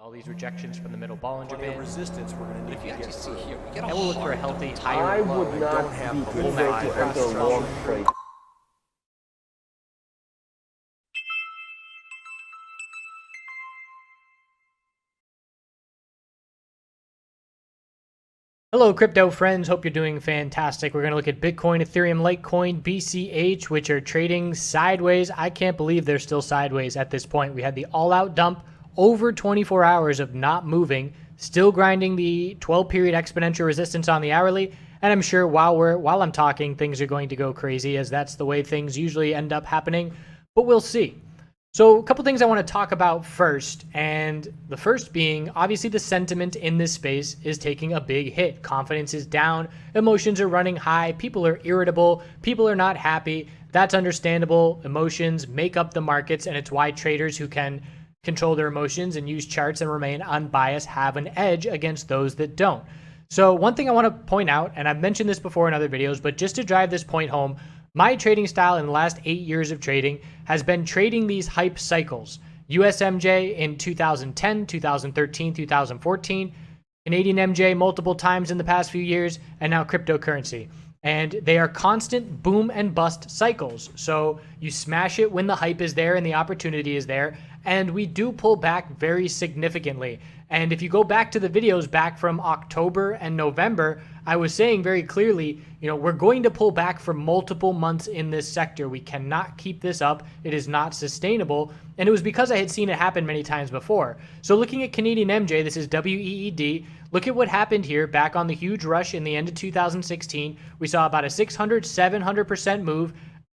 all these rejections from the middle Bollinger Band. Resistance we're going to need. If you actually see here, we get a And we'll look for a healthy higher I low. would not don't have be the convinced pullback to to enter a long trade. Hello, crypto friends. Hope you're doing fantastic. We're going to look at Bitcoin, Ethereum, Litecoin, BCH, which are trading sideways. I can't believe they're still sideways at this point. We had the all-out dump over 24 hours of not moving, still grinding the 12-period exponential resistance on the hourly. And I'm sure while I'm talking, things are going to go crazy, as that's the way things usually end up happening. But we'll see. So a couple things I want to talk about first, and the first being, obviously the sentiment in this space is taking a big hit. Confidence is down, emotions are running high, people are irritable, people are not happy. That's understandable. Emotions make up the markets, and it's why traders who can control their emotions and use charts and remain unbiased have an edge against those that don't. So one thing I want to point out, and I've mentioned this before in other videos, but just to drive this point home, my trading style in the last 8 years of trading has been trading these hype cycles. USMJ in 2010, 2013, 2014, Canadian MJ multiple times in the past few years, and now cryptocurrency. And they are constant boom and bust cycles. So you smash it when the hype is there and the opportunity is there, and we do pull back very significantly. And if you go back to the videos back from October and November, I was saying very clearly, we're going to pull back for multiple months in this sector. We cannot keep this up. It is not sustainable. And it was because I had seen it happen many times before. So looking at Canadian MJ, this is WEED. Look at what happened here back on the huge rush in the end of 2016. We saw about a 600, 700% move.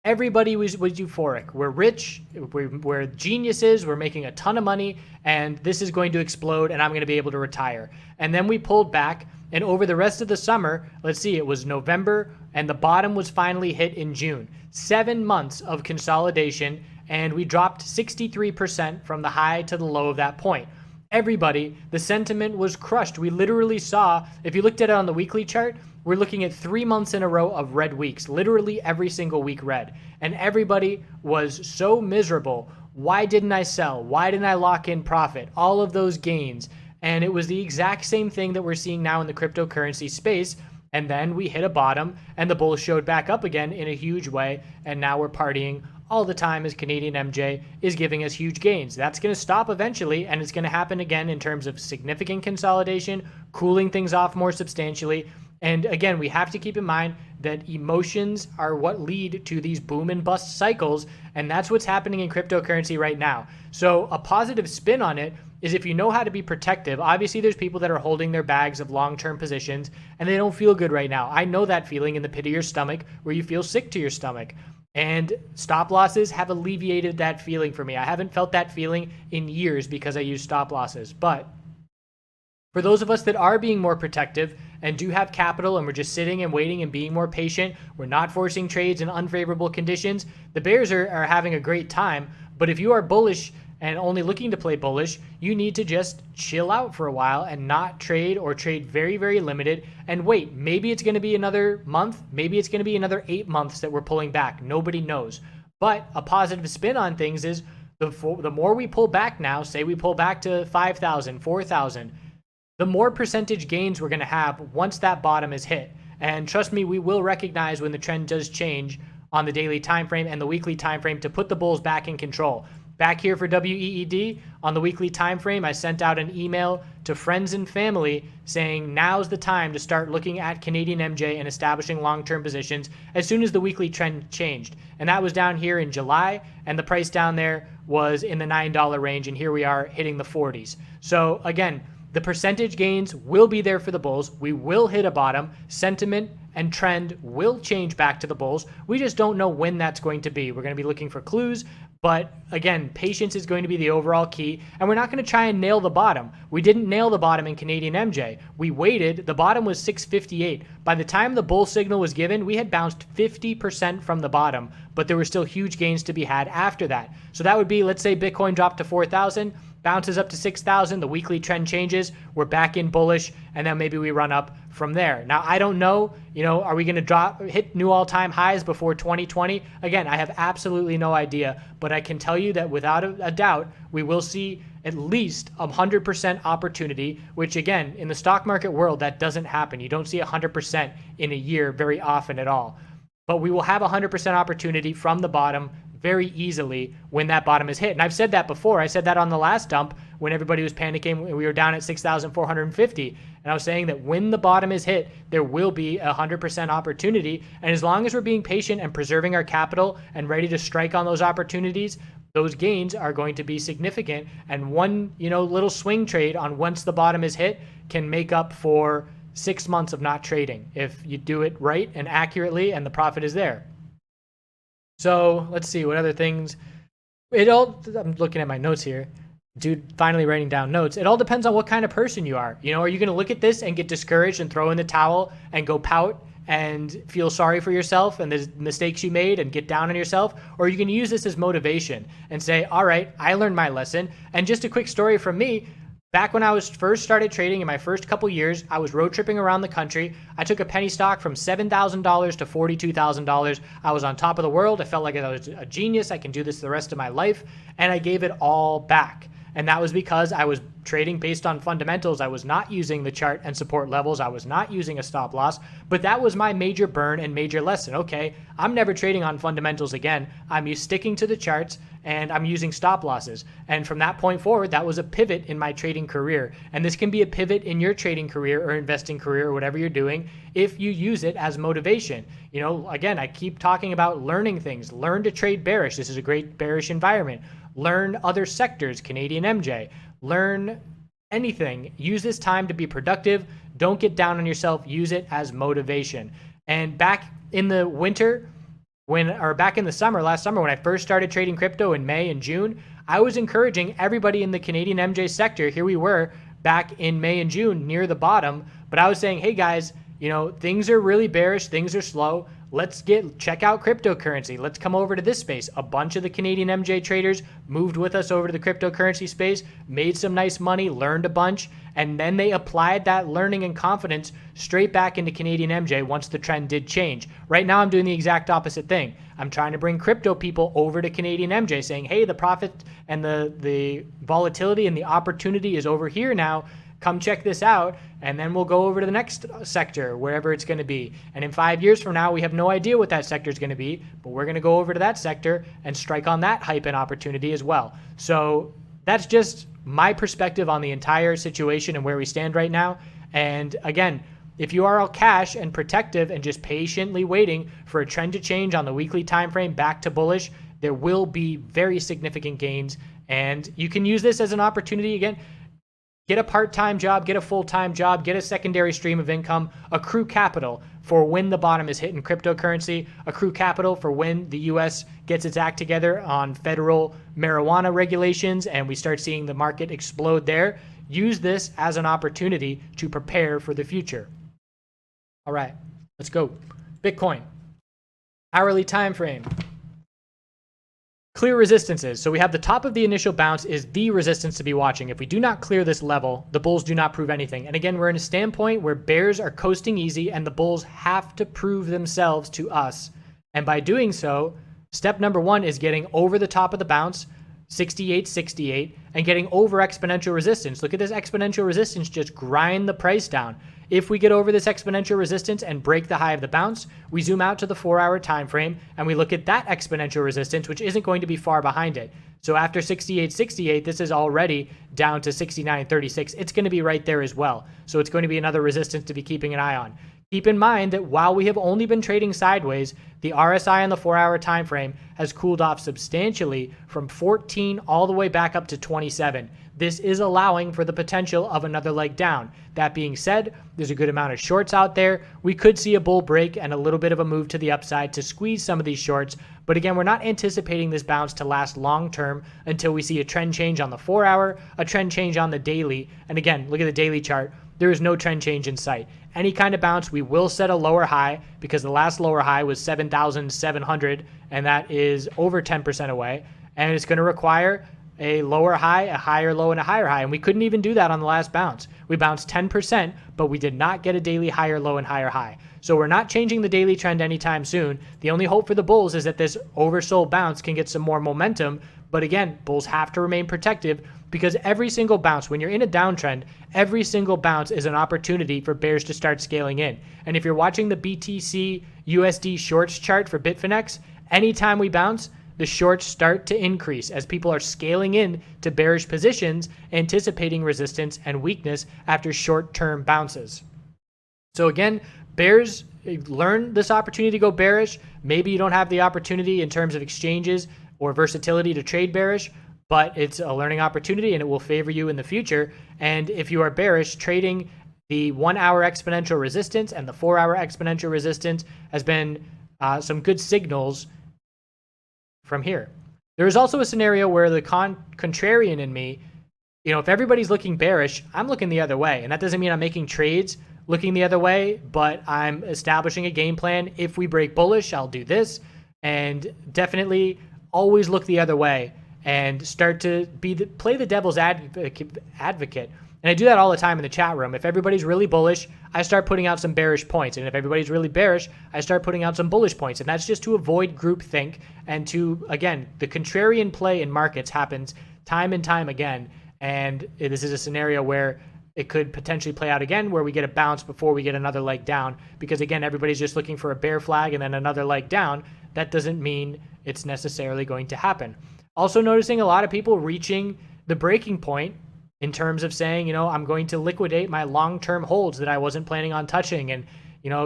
Everybody was euphoric. We're rich, we're geniuses, we're making a ton of money, and this is going to explode, and I'm going to be able to retire. And then we pulled back, and over the rest of the summer, let's see, it was November, and the bottom was finally hit in June. 7 months of consolidation, and we dropped 63% from the high to the low of that point. Everybody, the sentiment was crushed. We literally saw, if you looked at it on the weekly chart, we're looking at 3 months in a row of red weeks, literally every single week red. And everybody was so miserable. Why didn't I sell? Why didn't I lock in profit? All of those gains. And it was the exact same thing that we're seeing now in the cryptocurrency space. And then we hit a bottom and the bulls showed back up again in a huge way. And now we're partying all the time as Canadian MJ is giving us huge gains. That's going to stop eventually, and it's going to happen again in terms of significant consolidation, cooling things off more substantially. And again, we have to keep in mind that emotions are what lead to these boom and bust cycles, and that's what's happening in cryptocurrency right now. So a positive spin on it is if you know how to be protective. Obviously, there's people that are holding their bags of long-term positions, and they don't feel good right now. I know that feeling in the pit of your stomach where you feel sick to your stomach. And stop losses have alleviated that feeling for me. I haven't felt that feeling in years because I use stop losses. But for those of us that are being more protective and do have capital and we're just sitting and waiting and being more patient, we're not forcing trades in unfavorable conditions, the bears are having a great time. But if you are bullish and only looking to play bullish, you need to just chill out for a while and not trade, or trade very, very limited and wait. Maybe it's going to be another month. Maybe it's going to be another 8 months that we're pulling back. Nobody knows. But a positive spin on things is the more we pull back now, say we pull back to 5,000, 4,000, the more percentage gains we're going to have once that bottom is hit. And trust me, we will recognize when the trend does change on the daily time frame and the weekly time frame to put the bulls back in control. Back here for WEED, on the weekly time frame, I sent out an email to friends and family saying now's the time to start looking at Canadian MJ and establishing long-term positions as soon as the weekly trend changed. And that was down here in July, and the price down there was in the $9 range, and here we are hitting the 40s. So again, the percentage gains will be there for the bulls. We will hit a bottom. Sentiment and trend will change back to the bulls. We just don't know when that's going to be. We're going to be looking for clues. But again, patience is going to be the overall key, and we're not going to try and nail the bottom. We didn't nail the bottom in Canadian MJ. We waited. The bottom was 658. By the time the bull signal was given, we had bounced 50% from the bottom, but there were still huge gains to be had after that. So that would be, let's say Bitcoin dropped to 4,000, bounces up to 6,000, the weekly trend changes, we're back in bullish, and then maybe we run up from there. Now, I don't know, are we going to hit new all-time highs before 2020? Again, I have absolutely no idea, but I can tell you that without a doubt, we will see at least 100% opportunity, which again, in the stock market world, that doesn't happen. You don't see 100% in a year very often at all. But we will have 100% opportunity from the bottom very easily when that bottom is hit. And I've said that before. I said that on the last dump when everybody was panicking. We were down at 6,450. And I was saying that when the bottom is hit, there will be 100% opportunity. And as long as we're being patient and preserving our capital and ready to strike on those opportunities, those gains are going to be significant. And one, little swing trade on once the bottom is hit can make up for 6 months of not trading if you do it right and accurately and the profit is there. So let's see what other things. I'm looking at my notes here. Dude, finally writing down notes. It all depends on what kind of person you are. Are you going to look at this and get discouraged and throw in the towel and go pout and feel sorry for yourself and the mistakes you made and get down on yourself? Or are you going to use this as motivation and say, all right, I learned my lesson. And just a quick story from me. Back when I was first started trading in my first couple years, I was road tripping around the country. I took a penny stock from $7,000 to $42,000. I was on top of the world. I felt like I was a genius. I can do this the rest of my life. And I gave it all back. And that was because I was trading based on fundamentals. I was not using the chart and support levels. I was not using a stop loss, but that was my major burn and major lesson. Okay, I'm never trading on fundamentals again. I'm sticking to the charts and I'm using stop losses. And from that point forward, that was a pivot in my trading career. And this can be a pivot in your trading career or investing career or whatever you're doing if you use it as motivation. Again, I keep talking about learning things. Learn to trade bearish. This is a great bearish environment. Learn other sectors, Canadian MJ. Learn anything. Use this time to be productive. Don't get down on yourself. Use it as motivation. And back in the winter, back in the summer, last summer, when I first started trading crypto in May and June, I was encouraging everybody in the Canadian MJ sector. Here we were back in May and June near the bottom, but I was saying, hey guys, things are really bearish. Things are slow. Let's check out cryptocurrency. Let's come over to this space. A bunch of the Canadian MJ traders moved with us over to the cryptocurrency space, made some nice money, learned a bunch, and then they applied that learning and confidence straight back into Canadian MJ once the trend did change. Right now, I'm doing the exact opposite thing. I'm trying to bring crypto people over to Canadian MJ saying, hey, the profit and the volatility and the opportunity is over here now. Come check this out, and then we'll go over to the next sector, wherever it's going to be. And in 5 years from now, we have no idea what that sector is going to be, but we're going to go over to that sector and strike on that hype and opportunity as well. So that's just my perspective on the entire situation and where we stand right now. And again, if you are all cash and protective and just patiently waiting for a trend to change on the weekly time frame back to bullish, there will be very significant gains. And you can use this as an opportunity again. Get a part-time job, get a full-time job, get a secondary stream of income, accrue capital for when the bottom is hit in cryptocurrency, accrue capital for when the US gets its act together on federal marijuana regulations and we start seeing the market explode there. Use this as an opportunity to prepare for the future. All right, let's go. Bitcoin, hourly time frame. Clear resistances. So we have the top of the initial bounce is the resistance to be watching. If we do not clear this level, the bulls do not prove anything. And again, we're in a standpoint where bears are coasting easy and the bulls have to prove themselves to us. And by doing so, step number one is getting over the top of the bounce, 68.68, and getting over exponential resistance. Look at this exponential resistance, just grind the price down. If we get over this exponential resistance and break the high of the bounce, we zoom out to the 4-hour time frame and we look at that exponential resistance, which isn't going to be far behind it. So after 68.68, this is already down to 69.36. It's going to be right there as well. So it's going to be another resistance to be keeping an eye on. Keep in mind that while we have only been trading sideways, the RSI on the 4-hour time frame has cooled off substantially from 14 all the way back up to 27. This is allowing for the potential of another leg down. That being said, there's a good amount of shorts out there. We could see a bull break and a little bit of a move to the upside to squeeze some of these shorts. But again, we're not anticipating this bounce to last long term until we see a trend change on the 4-hour, a trend change on the daily. And again, look at the daily chart. There is no trend change in sight. Any kind of bounce, we will set a lower high because the last lower high was 7,700 and that is over 10% away. And it's going to require a lower high, a higher low, and a higher high. And we couldn't even do that on the last bounce. We bounced 10%, but we did not get a daily higher low and higher high. So we're not changing the daily trend anytime soon. The only hope for the bulls is that this oversold bounce can get some more momentum. But again, bulls have to remain protective. because every single bounce, when you're in a downtrend, every single bounce is an opportunity for bears to start scaling in. And if you're watching the BTC USD shorts chart for Bitfinex, anytime we bounce, the shorts start to increase as people are scaling in to bearish positions, anticipating resistance and weakness after short-term bounces. So again, bears learn this opportunity to go bearish. Maybe you don't have the opportunity in terms of exchanges or versatility to trade bearish, but it's a learning opportunity and it will favor you in the future. And if you are bearish, trading the 1 hour exponential resistance and the 4 hour exponential resistance has been some good signals from here. There is also a scenario where the contrarian in me, if everybody's looking bearish, I'm looking the other way. And that doesn't mean I'm making trades looking the other way, but I'm establishing a game plan. If we break bullish, I'll do this, and definitely always look the other way and start to play the devil's advocate. And I do that all the time in the chat room. If everybody's really bullish, I start putting out some bearish points. And if everybody's really bearish, I start putting out some bullish points. And that's just to avoid groupthink and to, again, the contrarian play in markets happens time and time again. And this is a scenario where it could potentially play out again, where we get a bounce before we get another leg down. Because again, everybody's just looking for a bear flag and then another leg down. That doesn't mean it's necessarily going to happen. Also noticing a lot of people reaching the breaking point in terms of saying, I'm going to liquidate my long-term holds that I wasn't planning on touching, and,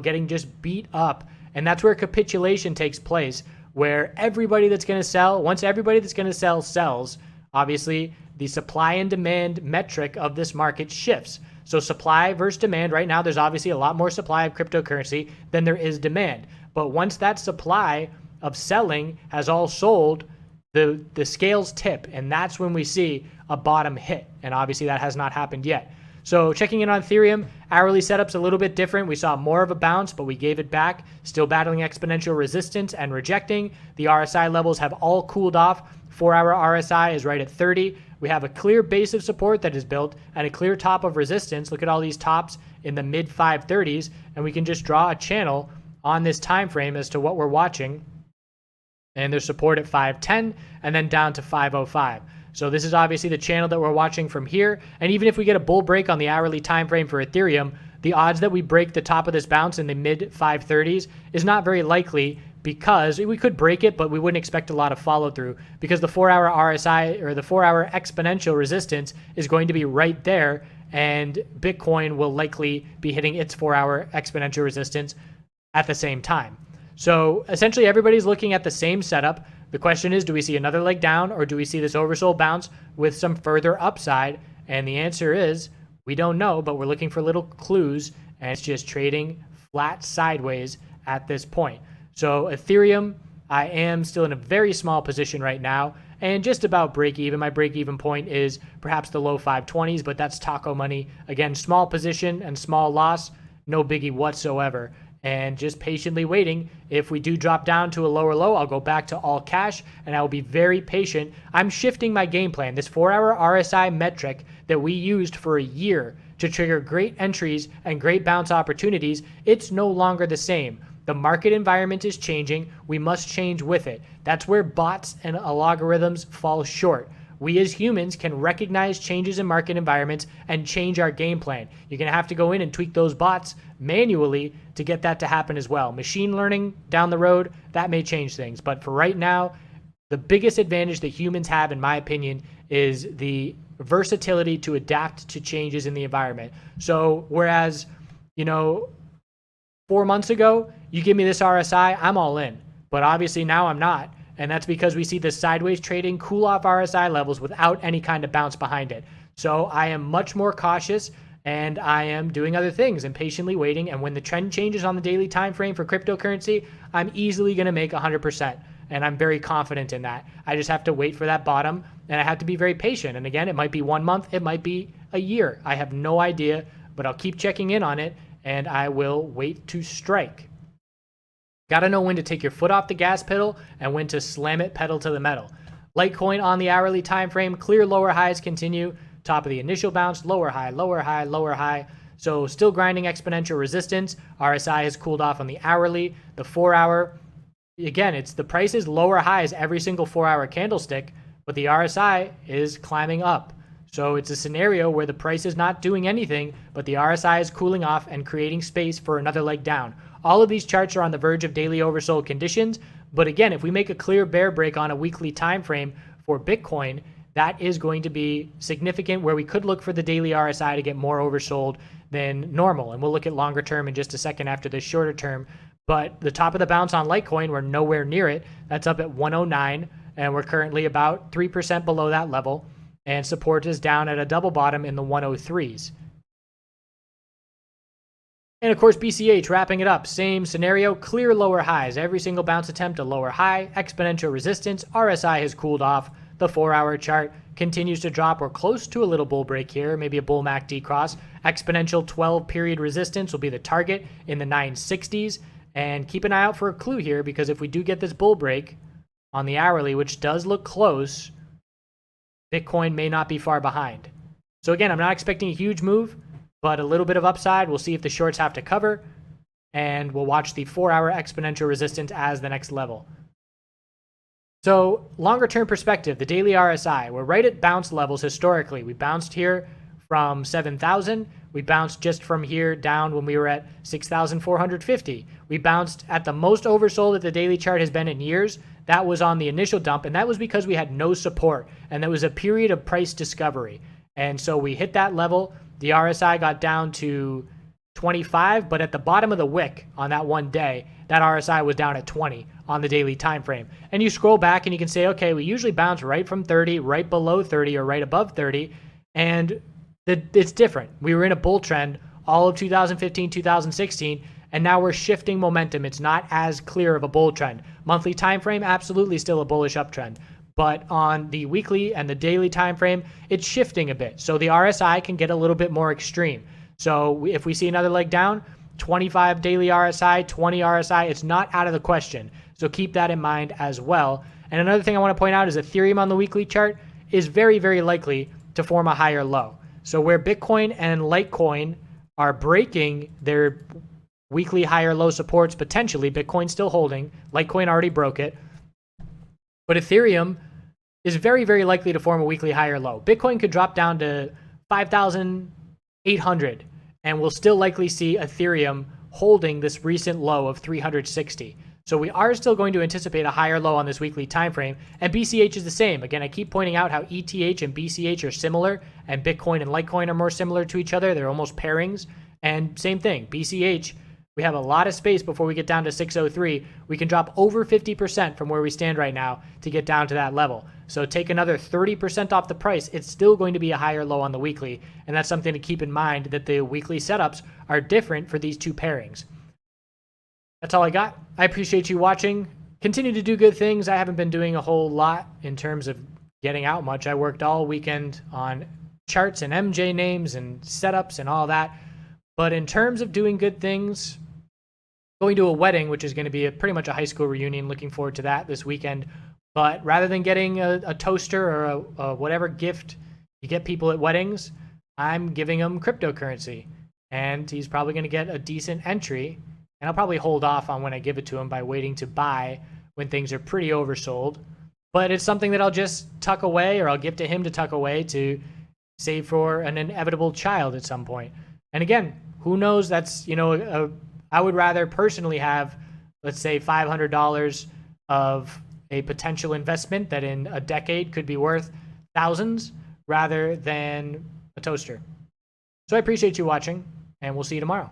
getting just beat up. And that's where capitulation takes place, where everybody that's going to sell, once everybody that's going to sell sells, obviously the supply and demand metric of this market shifts. So supply versus demand, right now there's obviously a lot more supply of cryptocurrency than there is demand. But once that supply of selling has all sold, the scales tip, and that's when we see a bottom hit. And obviously that has not happened yet. So checking in on Ethereum, hourly setup's a little bit different. We saw more of a bounce, but we gave it back. Still battling exponential resistance and rejecting. The RSI levels have all cooled off. 4 hour RSI is right at 30. We have a clear base of support that is built and a clear top of resistance. Look at all these tops in the mid 530s, and we can just draw a channel on this time frame as to what we're watching. And there's support at 510 and then down to 505. So this is obviously the channel that we're watching from here. And even if we get a bull break on the hourly time frame for Ethereum, the odds that we break the top of this bounce in the mid 530s is not very likely, because we could break it, but we wouldn't expect a lot of follow through, because the 4 hour RSI or the 4 hour exponential resistance is going to be right there, and Bitcoin will likely be hitting its 4 hour exponential resistance at the same time. So essentially everybody's looking at the same setup. The question is, do we see another leg down, or do we see this oversold bounce with some further upside? And the answer is, we don't know, but we're looking for little clues, and it's just trading flat sideways at this point. So Ethereum, I am still in a very small position right now, and just about break even. My break even point is perhaps the low 520s, but that's taco money. Again, small position and small loss, no biggie whatsoever. And just patiently waiting. If we do drop down to a lower low, I'll go back to all cash, and I will be very patient. I'm shifting my game plan. This 4 hour RSI metric that we used for a year to trigger great entries and great bounce opportunities, it's no longer the same. The market environment is changing. We must change with it. That's where bots and algorithms fall short. We as humans can recognize changes in market environments and change our game plan. You're going to have to go in and tweak those bots manually to get that to happen as well. Machine learning down the road, that may change things. But for right now, the biggest advantage that humans have, in my opinion, is the versatility to adapt to changes in the environment. So whereas, 4 months ago, you give me this RSI, I'm all in. But obviously now I'm not. And that's because we see this sideways trading cool off RSI levels without any kind of bounce behind it. So I am much more cautious, and I am doing other things and patiently waiting. And when the trend changes on the daily time frame for cryptocurrency, I'm easily going to make 100%. And I'm very confident in that. I just have to wait for that bottom, and I have to be very patient. And again, it might be 1 month, it might be a year. I have no idea, but I'll keep checking in on it, and I will wait to strike. Got to know when to take your foot off the gas pedal and when to slam it pedal to the metal. Litecoin on the hourly time frame, clear lower highs continue. Top of the initial bounce, lower high, lower high, lower high. So still grinding exponential resistance. RSI has cooled off on the hourly. The 4 hour, again, it's the price is lower highs every single 4 hour candlestick, but the RSI is climbing up. So it's a scenario where the price is not doing anything, but the RSI is cooling off and creating space for another leg down. All of these charts are on the verge of daily oversold conditions. But again, if we make a clear bear break on a weekly time frame for Bitcoin, that is going to be significant, where we could look for the daily RSI to get more oversold than normal. And we'll look at longer term in just a second after this shorter term. But the top of the bounce on Litecoin, we're nowhere near it. That's up at 109, and we're currently about 3% below that level. And support is down at a double bottom in the 103s. And of course, BCH, wrapping it up, same scenario, clear lower highs. Every single bounce attempt, a lower high, exponential resistance, RSI has cooled off. The 4-hour chart continues to drop. We're close to a little bull break here, maybe a bull MACD cross. Exponential 12-period resistance will be the target in the 960s. And keep an eye out for a clue here, because if we do get this bull break on the hourly, which does look close, Bitcoin may not be far behind. So again, I'm not expecting a huge move, but a little bit of upside. We'll see if the shorts have to cover, and we'll watch the 4-hour exponential resistance as the next level. So longer term perspective, the daily RSI, we're right at bounce levels historically. We bounced here from 7,000. We bounced just from here down when we were at 6,450. We bounced at the most oversold that the daily chart has been in years. That was on the initial dump, and that was because we had no support, and there was a period of price discovery. And so we hit that level. The RSI got down to 25, but at the bottom of the wick on that one day, that RSI was down at 20 on the daily time frame. And you scroll back and you can say, okay, we usually bounce right from 30, right below 30, or right above 30, and it's different. We were in a bull trend all of 2015, 2016, and now we're shifting momentum. It's not as clear of a bull trend. Monthly time frame, absolutely still a bullish uptrend. But on the weekly and the daily time frame, it's shifting a bit. So the RSI can get a little bit more extreme. So if we see another leg down, 25 daily RSI, 20 RSI, it's not out of the question. So keep that in mind as well. And another thing I want to point out is Ethereum on the weekly chart is very, very likely to form a higher low. So where Bitcoin and Litecoin are breaking their weekly higher low supports, potentially, Bitcoin still holding, Litecoin already broke it, but Ethereum is very, very likely to form a weekly higher low. Bitcoin could drop down to 5,800, and we'll still likely see Ethereum holding this recent low of 360. So we are still going to anticipate a higher low on this weekly time frame, and BCH is the same. Again, I keep pointing out how ETH and BCH are similar, and Bitcoin and Litecoin are more similar to each other. They're almost pairings. And same thing, BCH, we have a lot of space before we get down to 603. We can drop over 50% from where we stand right now to get down to that level. So take another 30% off the price. It's still going to be a higher low on the weekly, and that's something to keep in mind, that the weekly setups are different for these two pairings. That's all I got. I appreciate you watching. Continue to do good things. I haven't been doing a whole lot in terms of getting out much. I worked all weekend on charts and MJ names and setups and all that. But in terms of doing good things, going to a wedding, which is going to be pretty much a high school reunion, looking forward to that this weekend. But rather than getting a toaster or a whatever gift you get people at weddings, I'm giving him cryptocurrency. And he's probably going to get a decent entry. And I'll probably hold off on when I give it to him by waiting to buy when things are pretty oversold. But it's something that I'll just tuck away, or I'll give to him to tuck away to save for an inevitable child at some point. And again, who knows? That's, I would rather personally have, let's say, $500 of a potential investment that in a decade could be worth thousands, rather than a toaster. So I appreciate you watching, and we'll see you tomorrow.